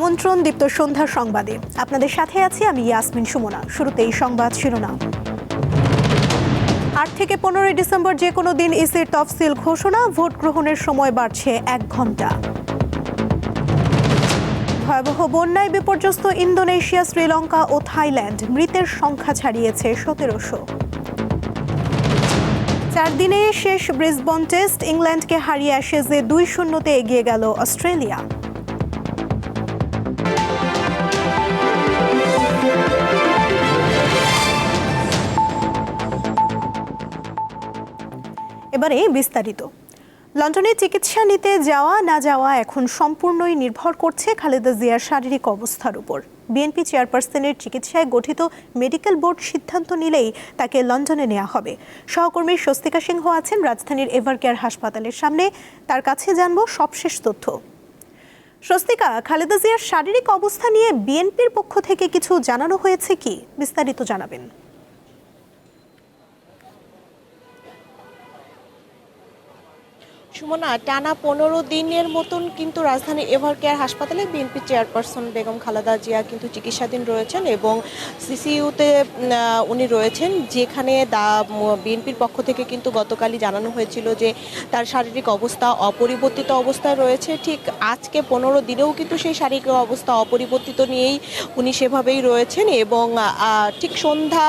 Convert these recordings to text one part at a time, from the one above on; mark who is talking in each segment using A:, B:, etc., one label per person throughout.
A: আমন্ত্রণ দীপ্ত সন্ধ্যা সংবাদে। আপনাদের সাথে আছি আমি ইয়াসমিন সুমনা। শুরুতেই সংবাদ শিরোনাম। 8 থেকে 15 ডিসেম্বর যে কোনো দিন ইসির তফসিল ঘোষণা, ভোট গ্রহণের সময় বাড়ছে 1 ঘণ্টা। ভয়াবহ বন্যায় বিপর্যস্ত ইন্দোনেশিয়া, শ্রীলঙ্কা ও থাইল্যান্ড, মৃতের সংখ্যা ছাড়িয়েছে 1700। 4 দিনে শেষ ব্রিসবেন টেস্ট, ইংল্যান্ডকে হারিয়ে অ্যাশেজে 2-0 এগিয়ে গেল অস্ট্রেলিয়া। এবারে বিস্তারিত। লন্ডনে চিকিৎসা নিতে যাওয়া না যাওয়া এখন সম্পূর্ণই নির্ভর করছে খালেদা জিয়ার শারীরিক অবস্থার উপর। বিএনপি চেয়ারপারসনের চিকিৎসায় গঠিত মেডিকেল বোর্ড সিদ্ধান্ত নিলেই তাকে লন্ডনে নেওয়া হবে। সহকর্মী স্বস্তিকা সিংহ আছেন রাজধানীর এভারকেয়ার হাসপাতালের সামনে, তার কাছে জানবো সবশেষ তথ্য। স্বস্তিকা, খালেদা জিয়ার শারীরিক অবস্থা নিয়ে বিএনপির পক্ষ থেকে কিছু জানানো হয়েছে কি? বিস্তারিত জানাবেন।
B: সুমনা, টানা 15 দিনের মতন কিন্তু রাজধানীর এভারকেয়ার হাসপাতালে বিএনপি চেয়ারপারসন বেগম খালেদা জিয়া কিন্তু চিকিৎসাধীন রয়েছেন এবং সিসিইউতে উনি রয়েছেন, যেখানে বিএনপির পক্ষ থেকে কিন্তু গতকালই জানানো হয়েছিল যে তার শারীরিক অবস্থা অপরিবর্তিত অবস্থায় রয়েছে। ঠিক আজকে 15 দিনেও কিন্তু সেই শারীরিক অবস্থা অপরিবর্তিত নিয়েই উনি সেভাবেই রয়েছেন এবং ঠিক সন্ধ্যা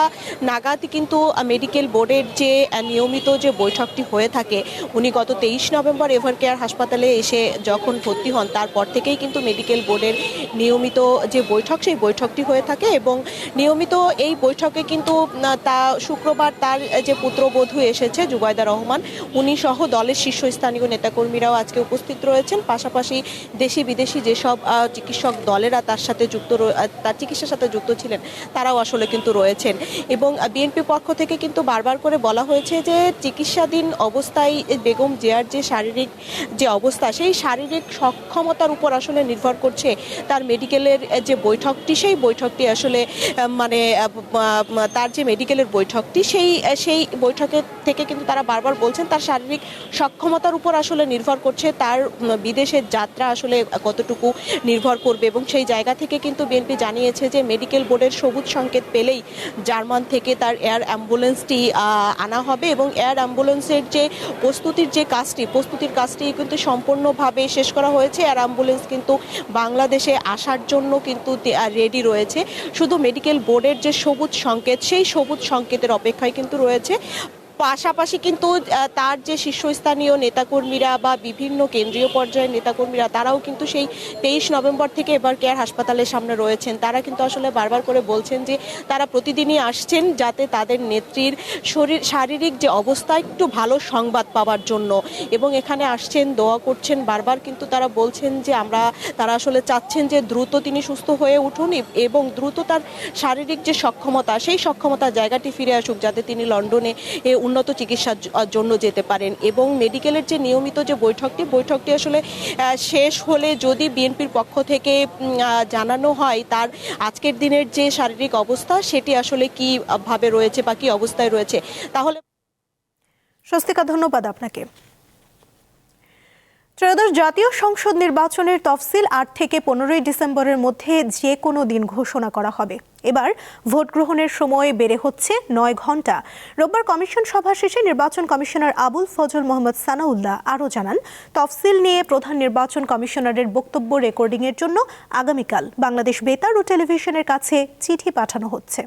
B: নাগাদ কিন্তু মেডিকেল বোর্ডের যে নিয়মিত যে বৈঠকটি হয়ে থাকে, উনি গত 23 নভেম্বর এভারকেয়ার হাসপাতালে এসে যখন ভর্তি হন তারপর থেকেই কিন্তু মেডিকেল বোর্ডের নিয়মিত যে বৈঠক, সেই বৈঠকটি হয়ে থাকে এবং নিয়মিত এই বৈঠকে কিন্তু শুক্রবার তার যে পুত্রবধূ এসেছে জুবাইদা রহমান, উনি সহ দলের শীর্ষস্থানীয় নেতাকর্মীরাও আজকে উপস্থিত রয়েছেন। পাশাপাশি দেশি বিদেশি যেসব চিকিৎসক দলেরা তার চিকিৎসার সাথে যুক্ত ছিলেন তারাও আসলে কিন্তু রয়েছেন এবং বিএনপি পক্ষ থেকে কিন্তু বারবার করে বলা হয়েছে যে চিকিৎসাধীন অবস্থায় বেগম জিয়ার যে শারীরিক যে অবস্থা, সেই শারীরিক সক্ষমতার উপর আসলে নির্ভর করছে তার মেডিকেলের যে বৈঠকটি, সেই বৈঠকটি আসলে তার যে মেডিকেলের বৈঠকটি সেই বৈঠকের থেকে কিন্তু তারা বারবার বলছেন তার শারীরিক সক্ষমতার উপর আসলে নির্ভর করছে তার বিদেশের যাত্রা আসলে কতটুকু নির্ভর করবে এবং সেই জায়গা থেকে কিন্তু বিএনপি জানিয়েছে যে মেডিকেল বোর্ডের সবুজ সংকেত পেলেই জার্মান থেকে তার এয়ার অ্যাম্বুলেন্সটি আনা হবে এবং এয়ার অ্যাম্বুলেন্সের যে প্রস্তুতির কাজটি কিন্তু সম্পূর্ণভাবে শেষ করা হয়েছে। এয়ার অ্যাম্বুলেন্স কিন্তু বাংলাদেশে আসার জন্য কিন্তু রেডি রয়েছে। শুধু মেডিকেল বোর্ডের যে সবুজ সংকেত, সেই সবুজ সংকেতের অপেক্ষায় কিন্তু রয়েছে। পাশাপাশি কিন্তু তার যে শীর্ষস্থানীয় নেতাকর্মীরা বা বিভিন্ন কেন্দ্রীয় পর্যায়ের নেতাকর্মীরা, তারাও কিন্তু সেই 23 নভেম্বর থেকে এভারকেয়ার হাসপাতালের সামনে রয়েছেন। তারা কিন্তু আসলে বারবার করে বলছেন যে তারা প্রতিদিনই আসছেন যাতে তাদের নেত্রীর শারীরিক যে অবস্থা একটু ভালো সংবাদ পাওয়ার জন্য এবং এখানে আসছেন, দোয়া করছেন। বারবার কিন্তু তারা বলছেন যে তারা আসলে চাচ্ছেন যে দ্রুত তিনি সুস্থ হয়ে উঠুন এবং দ্রুত তার শারীরিক যে সক্ষমতা, সেই সক্ষমতার জায়গাটি ফিরে আসুক, যাতে তিনি লন্ডনে উন্নত চিকিৎসার জন্য যেতে পারেন এবং মেডিকেলের যে নিয়মিত যে বৈঠকটি আসলে শেষ হলে যদি বিএনপির পক্ষ থেকে জানানো হয় তার আজকের দিনের যে শারীরিক অবস্থা, সেটি আসলে কি ভাবে রয়েছে বা কি অবস্থায় রয়েছে, তাহলে।
A: স্বস্তিকা, ধন্যবাদ আপনাকে। ত্রয়োদশ জাতীয় সংসদ নির্বাচনের তফসিল 8 থেকে 15 ডিসেম্বরের মধ্যে যে কোনো দিন ঘোষণা করা হবে। এবার ভোট গ্রহণের সময় বেড়ে হচ্ছে 9 ঘণ্টা। রোববার কমিশন সভা শেষে নির্বাচন কমিশনার আবুল ফজল মোহাম্মদ সানাউল্লাহ আরও জানান, তফসিল নিয়ে প্রধান নির্বাচন কমিশনারের বক্তব্য রেকর্ডিংয়ের জন্য আগামীকাল বাংলাদেশ বেতার ও টেলিভিশনের কাছে চিঠি পাঠানো হচ্ছে।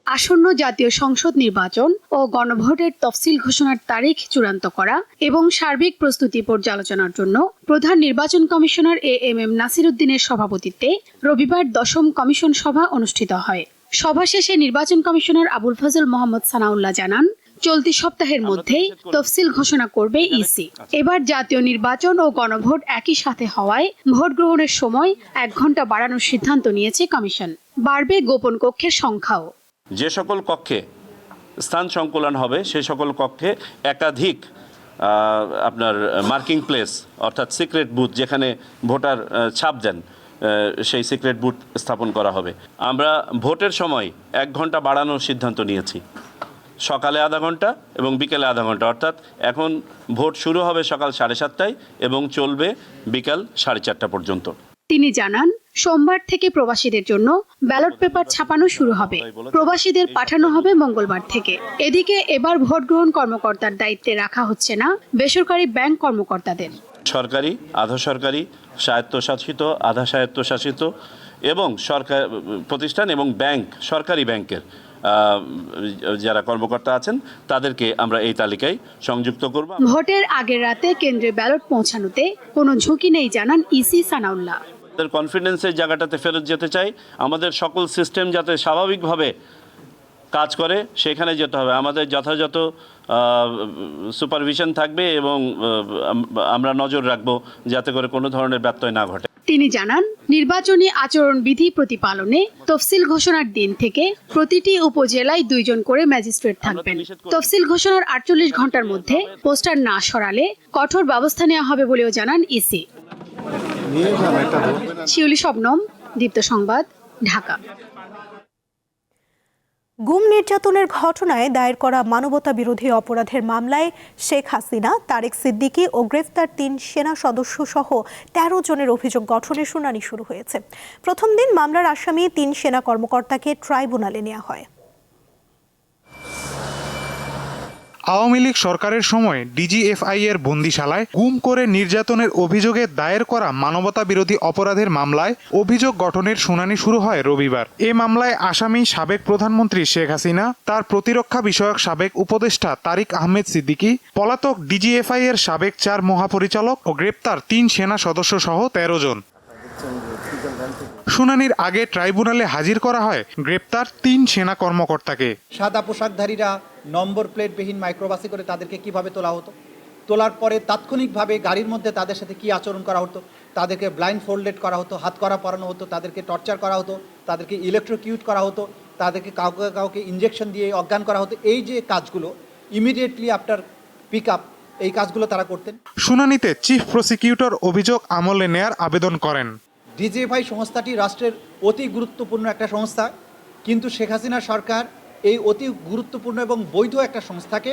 C: আসন্ন জাতীয় সংসদ নির্বাচন ও গণভোটের তফসিল ঘোষণার তারিখ চূড়ান্ত করা এবং সার্বিক প্রস্তুতি পর্যালোচনার জন্য প্রধান নির্বাচন কমিশনার এএমএম নাসির উদ্দিনের সভাপতিত্বে রবিবার 10ম কমিশন সভা অনুষ্ঠিত হয়। সভা শেষে নির্বাচন কমিশনার আবুল ফজল মোহাম্মদ সানাউল্লাহ জানান, চলতি সপ্তাহের মধ্যেই তফসিল ঘোষণা করবে ইসি। এবার জাতীয় নির্বাচন ও গণভোট একই সাথে হওয়ায় ভোট গ্রহণের সময় 1 ঘণ্টা বাড়ানোর সিদ্ধান্ত নিয়েছে কমিশন। বাড়বে গোপন কক্ষের সংখ্যাও।
D: যে সকল কক্ষে স্থান সংকুলন হবে সেই সকল কক্ষে একাধিক আপনার মার্কিং প্লেস অর্থাৎ সিক্রেট বুথ, যেখানে ভোটার ছাপ দেন, সেই সিক্রেট বুথ স্থাপন করা হবে। আমরা ভোটের সময় 1 ঘণ্টা বাড়ানোর সিদ্ধান্ত নিয়েছি সকালে আধা ঘন্টা এবং বিকেলে আধা ঘন্টা, অর্থাৎ এখন ভোট শুরু হবে সকাল 7:30টায় এবং চলবে বিকাল 4:30 পর্যন্ত।
C: তিনি জানান, সোমবার থেকে প্রবাসীদের জন্য ব্যালট পেপার ছাপানো শুরু হবে। প্রবাসীদের পাঠানো হবে মঙ্গলবার থেকে। এদিকে এবার ভোট গ্রহণ কর্মকর্তার দায়িত্বে রাখা হচ্ছে না বেসরকারি ব্যাংক কর্মকর্তাদের।
D: সরকারি, আধা সরকারি, স্বায়ত্তশাসিত, আধা স্বায়ত্তশাসিত এবং সরকার প্রতিষ্ঠান এবং ব্যাংক, সরকারি ব্যাংকের যারা কর্মকর্তা আছেন তাদেরকে আমরা এই তালিকায় সংযুক্ত করব।
C: ভোটের আগের রাতে কেন্দ্রে ব্যালট পৌঁছানোতে কোনো ঝুঁকি নেই জানান ইসি সানাউল্লাহ।
D: আমাদের কনফিডেন্সের জায়গাটাতে ফেরত যেতে চাই, আমাদের সকল সিস্টেম যাতে স্বাভাবিকভাবে কাজ করে সেখানে যেতে হবে। আমাদের যথাযথ সুপারভিশন থাকবে এবং আমরা নজর রাখবো যাতে করে কোনো ধরনের ব্যত্যয় না ঘটে।
C: তিনি জানান, নির্বাচনী আচরণবিধি প্রতিপালনে তফসিল ঘোষণার দিন থেকে প্রতিটি উপজেলায় 2 জন করে ম্যাজিস্ট্রেট থাকবেন। তফসিল ঘোষণার 48 ঘন্টার মধ্যে পোস্টার না সরালে কঠোর ব্যবস্থা নেওয়া হবে বলেও জানান ইসি। শিউলি শবনম, দীপ্ত সংবাদ, ঢাকা।
A: গুম নির্যাতনের ঘটনায় দায়ের করা মানবতা বিরোধী অপরাধের মামলায় শেখ হাসিনা, তারেক সিদ্দিকী ও গ্রেফতার 3 সেনা সদস্য সহ 13 জনের অভিযোগ গঠনের শুনানি শুরু হয়েছে। প্রথম দিন মামলার আসামি 3 সেনা কর্মকর্তাকে ট্রাইব্যুনালে নেওয়া হয়।
E: আওয়ামী লীগ সরকারের সময় ডিজিএফআই এর বন্দিশালায় গুম করে নির্যাতনের অভিযোগে দায়ের করা মানবতা বিরোধী অপরাধের মামলায় অভিযোগ গঠনের শুনানি শুরু হয় রবিবার। এ মামলায় আসামি সাবেক প্রধানমন্ত্রী শেখ হাসিনা, তার প্রতিরক্ষা বিষয়ক সাবেক উপদেষ্টা তারিক আহমেদ সিদ্দিকী, পলাতক ডিজিএফআই এর সাবেক 4 মহাপরিচালক ও গ্রেপ্তার 3 সেনা সদস্য সহ 13 জন। শুনানির আগে ট্রাইব্যুনালে হাজির করা হয় গ্রেপ্তার 3 সেনা কর্মকর্তাকে।
F: সাদা পোশাকধারীরা নম্বর প্লেটবিহীন মাইক্রোবাসে করে তাদেরকে কিভাবে তোলা হতো, তোলার পরে তাৎক্ষণিকভাবে গাড়ির মধ্যে তাদের সাথে কি আচরণ করা হতো, তাদেরকে ব্লাইন্ড ফোল্ডেড করা হতো, হাত করা পরানো হতো, তাদেরকে টর্চার করা হতো, তাদেরকে ইলেকট্রোকিউট করা হতো, তাদেরকে কাউকে ইঞ্জেকশন দিয়ে অজ্ঞান করা হতো। এই যে কাজগুলো ইমিডিয়েটলি আফটার পিক আপ, এই কাজগুলো তারা করতেন।
E: শুনানিতে চিফ প্রসিকিউটর অভিযোগ আমলে নেয়ার আবেদন করেন।
F: ডিজিএফআই সংস্থাটি রাষ্ট্রের অতি গুরুত্বপূর্ণ একটা সংস্থা, কিন্তু শেখ হাসিনা সরকার এই অতি গুরুত্বপূর্ণ এবং বৈধ একটা সংস্থাকে,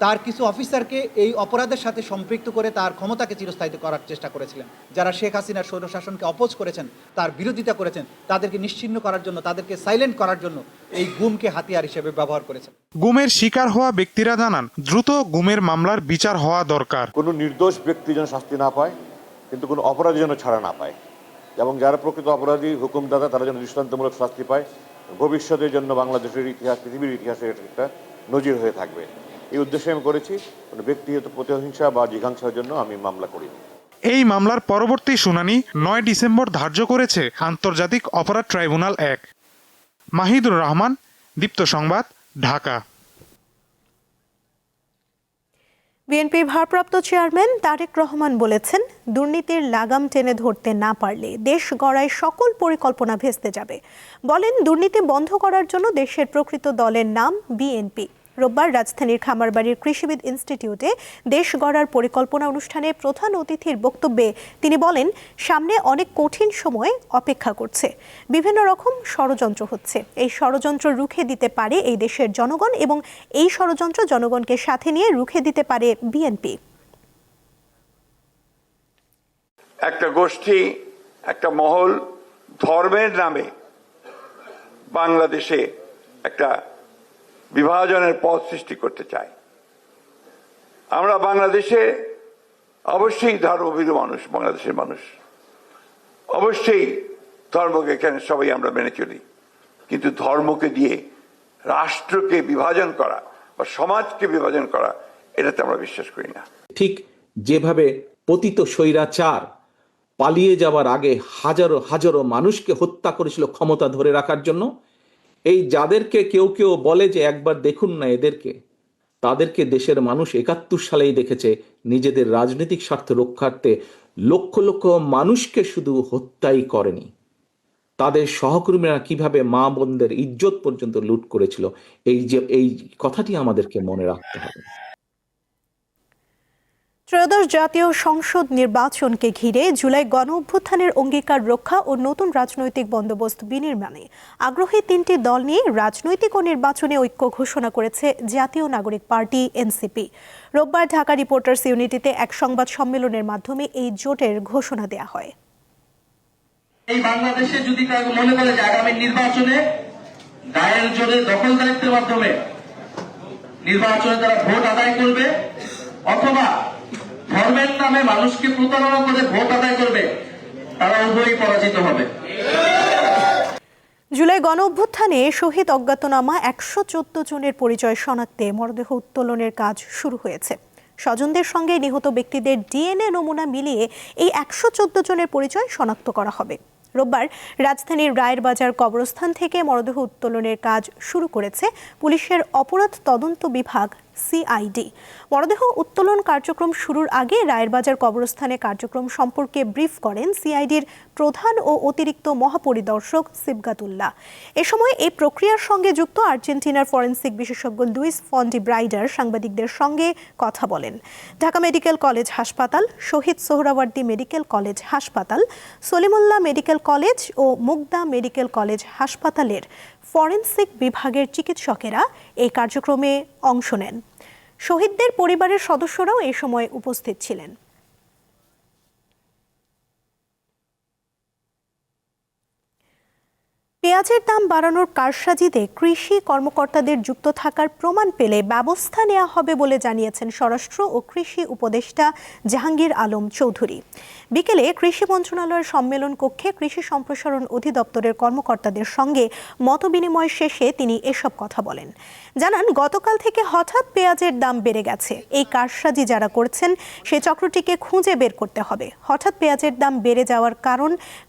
F: তার কিছু অফিসারকে এই অপরাধের সাথে সম্পৃক্ত করে তার ক্ষমতাকে চিরস্থায়িত করার চেষ্টা করেছিলেন। যারা শেখ হাসিনার স্বৈরশাসনকে অপোজ করেছেন, তার বিরোধিতা করেছেন, তাদেরকে নিশ্চিহ্ন করার জন্য, তাদেরকে সাইলেন্ট করার জন্য এই গুমকে হাতিয়ার হিসেবে ব্যবহার করেছেন।
E: গুমের শিকার হওয়া ব্যক্তিরা জানান, দ্রুত গুমের মামলার বিচার হওয়া দরকার।
G: কোনো নির্দোষ ব্যক্তি যেন শাস্তি না পায়, কিন্তু কোনো অপরাধী যেন ছাড়া না পায়, এবং যারা প্রকৃত অপরাধী হুকুমদাতা তারা যেন দৃষ্টান্তমূলক শাস্তি পায়। ভবিষ্যতের জন্য বাংলাদেশের ইতিহাস, পৃথিবীর ইতিহাসে একটা নজির হয়ে থাকবে। এই উদ্দেশ্যে আমি করেছি। কোনো ব্যক্তিগত প্রতিহিংসা বা জিঘাংসার জন্য আমি মামলা করিনি।
E: এই মামলার পরবর্তী শুনানি 9 ডিসেম্বর ধার্য করেছে আন্তর্জাতিক অপরাধ ট্রাইব্যুনাল 1। মাহিদুর রহমান, দীপ্ত সংবাদ, ঢাকা।
A: বিএনপির ভারপ্রাপ্ত চেয়ারম্যান তারেক রহমান বলেছেন, দুর্নীতির লাগাম টেনে ধরতে না পারলে দেশ গড়ায় সকল পরিকল্পনা ভেস্তে যাবে। বলেন, দুর্নীতি বন্ধ করার জন্য দেশের প্রকৃত দলের নাম বিএনপি। রোববার রাজধানীর খামারবাড়ির কৃষিবিদ ইনস্টিটিউটে দেশ গড়ার পরিকল্পনা অনুষ্ঠানে প্রধান অতিথির বক্তব্যে তিনি বলেন, সামনে অনেক কঠিন সময় অপেক্ষা করছে, বিভিন্ন রকম ষড়যন্ত্র হচ্ছে। এই ষড়যন্ত্র রুখে দিতে পারে এই দেশের জনগণ এবং এই ষড়যন্ত্র জনগণকে সাথে নিয়ে রুখে দিতে পারে বিএনপি।
H: একটা গোষ্ঠী, একটা মহল ধর্মের নামে বাংলাদেশে একটা বিভাজনের পথ সৃষ্টি করতে চায়। আমরা বাংলাদেশে অবশ্যই ধর্মভীরু মানুষ, বাংলাদেশের মানুষ অবশ্যই ধর্মকে এখানে সবাই আমরা মেনে চলি, কিন্তু ধর্মকে দিয়ে রাষ্ট্রকে বিভাজন করা বা সমাজকে বিভাজন করা, এটাতে আমরা বিশ্বাস করি না।
I: ঠিক যেভাবে পতিত স্বৈরাচার পালিয়ে যাওয়ার আগে হাজারো হাজারো মানুষকে হত্যা করেছিল ক্ষমতা ধরে রাখার জন্য, এই যাদেরকে কেউ কেউ বলে যে একবার দেখুন না এদেরকে, তাদেরকে দেশের মানুষ ৭১ সালেই দেখেছে নিজেদের রাজনৈতিক স্বার্থ রক্ষার্থে লক্ষ লক্ষ মানুষকে শুধু হত্যাই করেনি, তাদের সহকর্মীরা কিভাবে মা বোনদের ইজ্জত পর্যন্ত লুট করেছিল। এই কথাটি আমাদেরকে মনে রাখতে হবে।
A: ত্রয়োদশ জাতীয় সংসদ নির্বাচনকে ঘিরে জুলাই গণঅভ্যুত্থানের অঙ্গীকার রক্ষা ও নতুন রাজনৈতিক বন্দোবস্ত বিনির্মাণে আগ্রহী তিনটি দল নিয়ে রাজনৈতিক ও নির্বাচনে ঐক্য ঘোষণা করেছে জাতীয় নাগরিক পার্টি এনসিপি। রোববার ঢাকা রিপোর্টার্স ইউনিটিতে এক সংবাদ সম্মেলনের মাধ্যমে এই জোটের ঘোষণা দেয়া হয়।
J: এই বাংলাদেশে যদি কেউ মনে করে যে আগামী নির্বাচনে দায়ের জোরে দখলদারিত্বের মাধ্যমে নির্বাচনে তারা ভোট আদায় করবে অথবা ধর্মের নামে মানুষকে প্রতারণা করে ভোট আদায় করবে, তারা উভয়ই পরাজিত হবে।
A: জুলাই গণঅভ্যুত্থানে শহীদ অজ্ঞাতনামা 114 জনের পরিচয় শনাক্তে মরদেহ উত্তোলনের কাজ শুরু হয়েছে। স্বজনদের সঙ্গে নিহত ব্যক্তিদের ডিএনএ নমুনা মিলিয়ে এই 114 জনের পরিচয় শনাক্ত করা হবে। রোববার রাজধানীর রায়ের বাজার কবরস্থান থেকে মরদেহ উত্তোলনের কাজ শুরু করেছে পুলিশের অপরাধ তদন্ত বিভাগ সিআইডি। মরদেহ উত্তোলন কার্যক্রম শুরুর আগে রায়ের বাজার কবরস্থানে কার্যক্রম সম্পর্কে ব্রিফ করেন সিআইডির প্রধান ও অতিরিক্ত মহাপরিদর্শক সিবগাতুল্লাহ। এ সময় এই প্রক্রিয়ার সঙ্গে যুক্ত আর্জেন্টিনার ফরেনসিক বিশেষজ্ঞ লুইস ফন্টি ব্রাইডার সাংবাদিকদের সঙ্গে কথা বলেন। ঢাকা মেডিকেল কলেজ হাসপাতাল, শহীদ সোহরাওয়ার্দী মেডিকেল কলেজ হাসপাতাল, সলিমুল্লাহ মেডিকেল কলেজ ও মুগদা মেডিকেল কলেজ হাসপাতালের ফরেনসিক বিভাগের চিকিৎসকেরা এই কার্যক্রমে অংশ নেন। শহীদদের পরিবারের সদস্যরাও এ সময় উপস্থিত ছিলেন। পেঁয়াজের দাম বাড়ানোর কারসাজিতে কৃষি কর্মকর্তাদের যুক্ত থাকার প্রমাণ পেলে ব্যবস্থা নেওয়া হবে বলে জানিয়েছেন স্বরাষ্ট্র ও কৃষি উপদেষ্টা জাহাঙ্গীর আলম চৌধুরী। বিকেলে কৃষি মন্ত্রণালয়ের সম্মেলন কক্ষে কৃষি সম্প্রসারণ অধিদপ্তরের কর্মকর্তাদের সঙ্গে মতবিনিময় শেষে তিনি এসব কথা বলেন। জানান, গতকাল থেকে হঠাৎ পেঁয়াজের দাম বেড়ে গেছে। এই কারসাজি যারা করছেন সেই চক্রটিকে খুঁজে বের করতে হবে। হঠাৎ পেঁয়াজের দাম বেড়ে যাওয়ার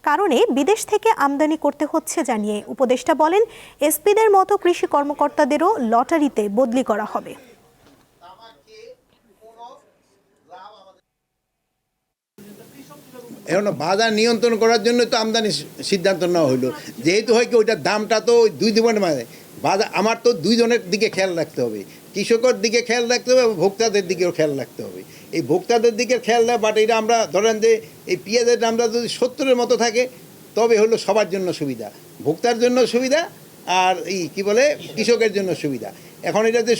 A: কারণে বিদেশ থেকে আমদানি করতে হচ্ছে জানিয়ে উপদেষ্টা বলেন, এসপিদের মতো কৃষি কর্মকর্তাদেরও লটারিতে বদলি করা হবে।
K: এখন বাজার নিয়ন্ত্রণ করার জন্য তো আমদানি সিদ্ধান্ত নেওয়া হলো, যেহেতু হয় কি ওইটার দামটা তো দুই ধরনের মানে বাজার, আমার তো দুইজনের দিকে খেয়াল রাখতে হবে, কৃষকের দিকে খেয়াল রাখতে হবে, ভোক্তাদের দিকেও খেয়াল রাখতে হবে। এই ভোক্তাদের দিকে খেয়াল রাখা, বাট এটা আমরা ধরেন যে এই পেঁয়াজের দামটা যদি 70-এর মতো থাকে তবে হলো সবার জন্য সুবিধা, ভোক্তার জন্য সুবিধা আর এই কি বলে কৃষকের জন্য সুবিধা। এখন এটা যে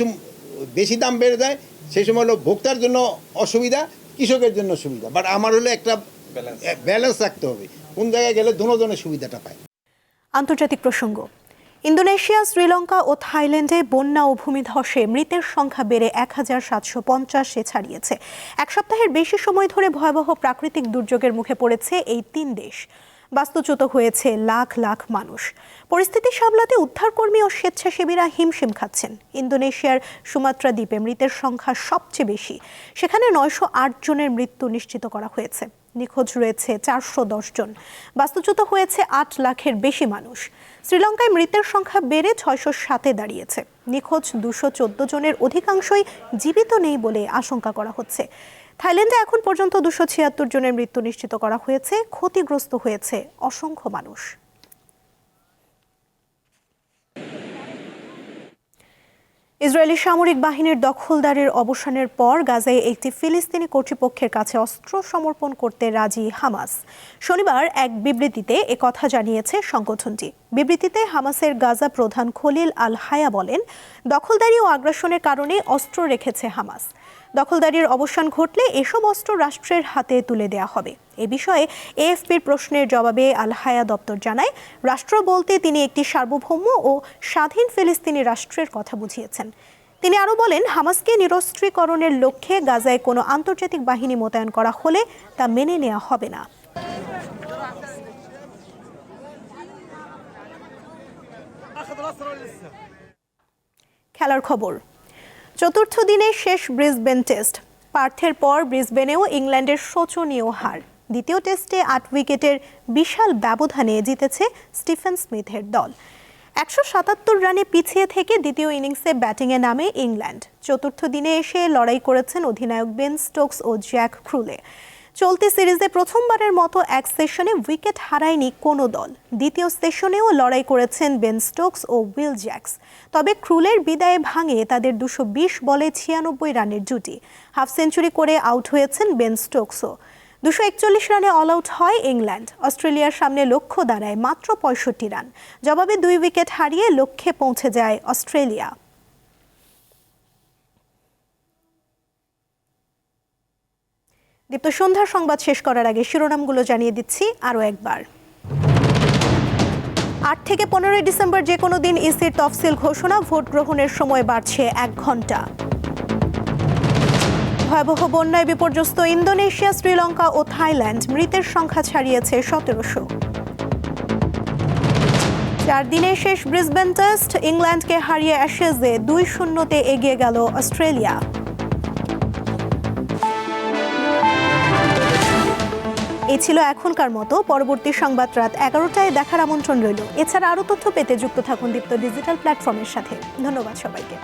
K: বেশি দাম বেড়ে যায় সেই সময় হলো ভোক্তার জন্য অসুবিধা, কৃষকের জন্য সুবিধা। বাট আমার হলো একটা ব্যালেন্স রাখতে হবে, কোন জায়গায় গেলে দুজনের সুবিধাটা পায়।
A: আন্তর্জাতিক প্রসঙ্গ। ইন্দোনেশিয়া, শ্রীলঙ্কা ও থাইল্যান্ডে বন্যা ও ভূমিধসে মৃতের সংখ্যা বেড়ে 1750-এ ছাড়িয়েছে। এক সপ্তাহের বেশি সময় ধরে ভয়াবহ প্রাকৃতিক দুর্যোগের মুখে পড়েছে এই তিন দেশ। বাস্তুচ্যুত হয়েছে লাখ লাখ মানুষ। পরিস্থিতি সামলাতে উদ্ধারকর্মী ও স্বেচ্ছাসেবীরা হিমশিম খাচ্ছেন। ইন্দোনেশিয়ার সুমাত্রা দ্বীপে মৃতের সংখ্যা সবচেয়ে বেশি। সেখানে 908 জনের মৃত্যু নিশ্চিত করা হয়েছে। নিখোঁজ রয়েছে 410 জন। বাস্তুচ্যুত হয়েছে 8 লাখের বেশি মানুষ। শ্রীলঙ্কায় মৃতের সংখ্যা বেড়ে 607-এ দাঁড়িয়েছে। নিখোঁজ 214 জনের অধিকাংশই জীবিত নেই বলে আশঙ্কা করা হচ্ছে। থাইল্যান্ডে এখন পর্যন্ত 276 জনের মৃত্যু নিশ্চিত করা হয়েছে। ক্ষতিগ্রস্ত হয়েছে অসংখ্য মানুষ। ইসরায়েলি সামরিক বাহিনীর দখলদারির অবসানের পর গাজায় একটি ফিলিস্তিনি কর্তৃপক্ষের কাছে অস্ত্র সমর্পণ করতে রাজি হামাস। শনিবার এক বিবৃতিতে একথা জানিয়েছে সংগঠনটি। বিবৃতিতে হামাসের গাজা প্রধান খলিল আল হায়া বলেন, দখলদারি ও আগ্রাসনের কারণে অস্ত্র রেখেছে হামাস। দখলদারির অবসান ঘটলে এসব অস্ত্র রাষ্ট্রের হাতে তুলে দেওয়া হবে। এ বিষয়ে এএফপির প্রশ্নের জবাবে আল হায়া দপ্তর জানায়, রাষ্ট্র বলতে তিনি একটি সার্বভৌম ও স্বাধীন ফিলিস্তিনি রাষ্ট্রের কথা বুঝিয়েছেন। তিনি আরও বলেন, হামাসকে নিরস্ত্রীকরণের লক্ষ্যে গাজায় কোনো আন্তর্জাতিক বাহিনী মোতায়েন করা হলে তা মেনে নেওয়া হবে না। খেলার খবর। চতুর্থ দিনে শেষ ব্রিসবেন টেস্ট। পার্থের পর ব্রিসবেনেও ইংল্যান্ডের শোচনীয় হার। দ্বিতীয় টেস্টে 8 উইকেটের বিশাল ব্যবধানে জিতেছে স্টিফেন স্মিথের দল। 177 রানে পিছিয়ে থেকে দ্বিতীয় ইনিংসে ব্যাটিংয়ে নামে ইংল্যান্ড। চতুর্থ দিনে এসে লড়াই করেছেন অধিনায়ক বেন স্টোকস ও জ্যাক ক্রুলে। চলতি সিরিজে প্রথমবারের মতো এক সেশনে উইকেট হারায়নি কোনো দল। দ্বিতীয় সেশনেও লড়াই করেছেন বেন স্টোকস ও উইল জ্যাক্স। তবে ক্রুলের বিদায়ে ভাঙে তাদের 220 বলে 96 রানের জুটি। হাফ সেঞ্চুরি করে আউট হয়েছেন বেন স্টোকসও। 241 রানে অল আউট হয় ইংল্যান্ড। অস্ট্রেলিয়ার সামনে লক্ষ্য দাঁড়ায় মাত্র 65 রান। জবাবে 2 উইকেট হারিয়ে লক্ষ্যে পৌঁছে যায় অস্ট্রেলিয়া। দীপ্ত সন্ধ্যার সংবাদ শেষ করার আগে শিরোনামগুলো জানিয়ে দিচ্ছি আরও একবার। 8 থেকে 15 ডিসেম্বর যে কোনো দিন ইসির তফসিল ঘোষণা, ভোট গ্রহণের সময় বাড়ছে 1 ঘন্টা। ভয়াবহ বন্যায় বিপর্যস্ত ইন্দোনেশিয়া, শ্রীলঙ্কা ও থাইল্যান্ড, মৃতের সংখ্যা ছাড়িয়েছে 1700। 4 দিনে শেষ ব্রিসবেন টেস্ট, ইংল্যান্ডকে হারিয়ে অ্যাশেজে 2-0-তে এগিয়ে গেল অস্ট্রেলিয়া। এই ছিল এখনকার মতো। পরবর্তী সংবাদ রাত 11টায় দেখার আমন্ত্রণ রইল। এছাড়া আরও তথ্য পেতে যুক্ত থাকুন দীপ্ত ডিজিটাল প্ল্যাটফর্মের সাথে। ধন্যবাদ সবাইকে।